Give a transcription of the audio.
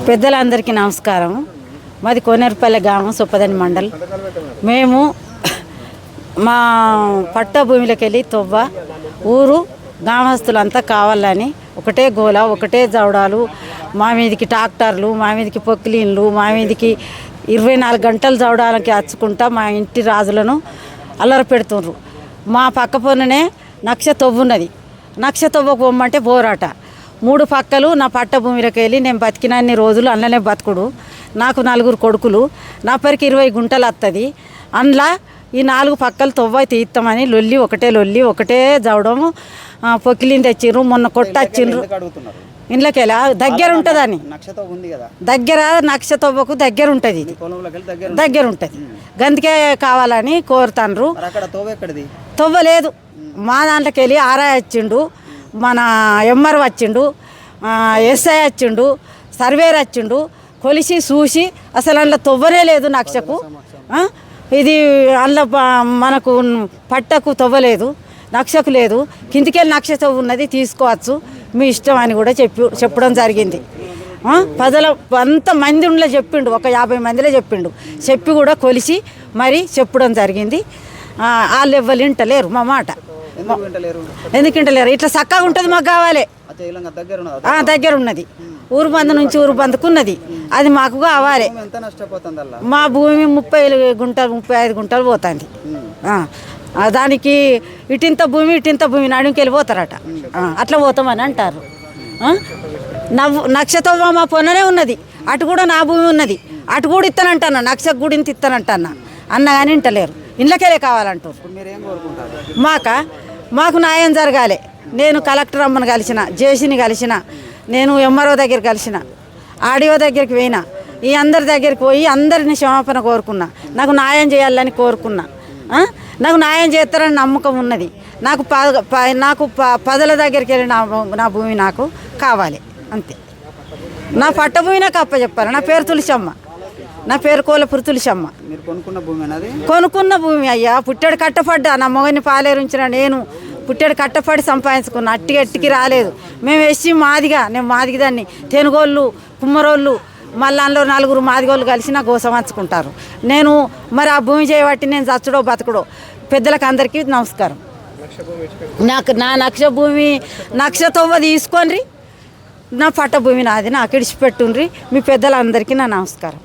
పెద్దలందరికీ నమస్కారం. మాది కోనేరుపల్లె గ్రామం, సొప్పదని మండల్. మేము మా పట్ట భూమిలోకి వెళ్ళి తొవ్వ ఊరు గ్రామస్తులంతా కావాలని ఒకటే గోల, ఒకటే జవడాలు. మా మీదకి ట్రాక్టర్లు, మా మీదకి పొక్కిలీన్లు, మా మీదకి 24 గంటలు జవడాలకి అచ్చుకుంటా మా ఇంటి రాజులను అల్లరి పెడుతుండ్రు. మా పక్క పొన్ననే నక్ష తొవ్వున్నది. నక్ష తొవ్వకు పొమ్మంటే పోరాట. 3 పక్కలు నా పట్ట భూమిలోకి వెళ్ళి నేను బతికినన్ని రోజులు అందులోనే బతుకుడు. నాకు 4 కొడుకులు, నా పరికి 20 గుంటలు వస్తుంది. అందులో ఈ 4 పక్కలు తొవ్వ తీస్తామని లొల్లి, ఒకటే జవడము. పొక్కిలిని తెచ్చిర్రు, మొన్న కొట్టచ్చిండ్రు. ఇంట్లోకెళ్ళా దగ్గర ఉంటుందని, దగ్గర నక్ష తొవ్వకు దగ్గర ఉంటుంది, దగ్గర ఉంటుంది. గందుకే కావాలని కోరుతాండ్రు. తొవ్వ లేదు. మా దాంట్లోకి వెళ్ళి ఆర్ఐ వచ్చిండు, మన ఎంఆర్ వచ్చిండు, ఎస్ఐ వచ్చిండు, సర్వేర్ వచ్చిండు. కొలిసి చూసి అసలు అందులో తొవ్వనే లేదు నక్షకు. ఇది అందులో మనకు పట్టకు తొవ్వలేదు, నక్షకు లేదు. కిందికెళ్ళి నక్ష తొవ్వ ఉన్నది, తీసుకోవచ్చు, మీ ఇష్టం అని కూడా చెప్పడం జరిగింది. ప్రజలు అంతమంది ఉండలే చెప్పిండు, ఒక 50 మందిలో చెప్పిండు. చెప్పి కూడా కొలిసి మరి చెప్పడం జరిగింది. వాళ్ళు ఎవ్వరు వింటలేరు మా మాట. ఎందుకు వింటలేరు? ఇట్లా చక్కగా ఉంటుంది, మాకు కావాలి. దగ్గర ఉన్నది, ఊరు బంధు నుంచి ఊరు బంధుకు ఉన్నది, అది మాకు కావాలి. మా భూమి 30 గుంటలు 35 గుంటలు పోతుంది. దానికి ఇటింత భూమి నడుంకి వెళ్ళిపోతారట. అట్లా పోతామని అంటారు. నక్షతో మా పొన్ననే ఉన్నది, అటు కూడా నా భూమి ఉన్నది, అటు కూడా ఇస్తానంటాను, నక్షకు కూడా ఇంత ఇస్తానంటాను అన్న కానీ వింటలేరు. ఇళ్ళకెళ్ళే కావాలంటారు. మాకు న్యాయం జరగాలి. నేను కలెక్టర్ అమ్మని కలిసిన, జేసీని కలిసిన, నేను ఎంఆర్ఓ దగ్గర కలిసిన, ఆర్డీఓ దగ్గరికి పోయినా, ఈ అందరి దగ్గరికి పోయి అందరిని క్షమాపణ కోరుకున్నా. నాకు న్యాయం చేయాలని కోరుకున్నా. నాకు న్యాయం చేస్తారని నమ్మకం ఉన్నది. నాకు పదల దగ్గరికి వెళ్ళి నా భూమి నాకు కావాలి, అంతే. నా పట్ట భూమి నాకు అప్పచెప్పాలి. నా పేరు తులసమ్మ, నా పేరు కోలపురి తులసమ్మ. కొనుక్కున్న భూమి అయ్యా. పుట్టెడు కట్టపడ్డా, నా మొగని పాలేరుంచిన నేను పుట్టెడు కట్టపడి సంపాదించుకున్నా. అట్టికి రాలేదు. మేము వేసి మాదిగా, నేను మాదిగదాన్ని. తెనుగోళ్ళు, కుమ్మరోళ్ళు, మళ్ళీ అందులో 4 మాదిగోళ్ళు కలిసి నా గోసం వంచుకుంటారు. నేను మరి ఆ భూమి చేయబట్టి నేను చచ్చుడో బతుకుడో. పెద్దలకు అందరికీ నమస్కారం. నా నక్ష తొవ్వ తీసుకొని నా పట్ట భూమి నాది, నాకు ఇడిచిపెట్టుండ్రి. మీ పెద్దలందరికీ నా నమస్కారం.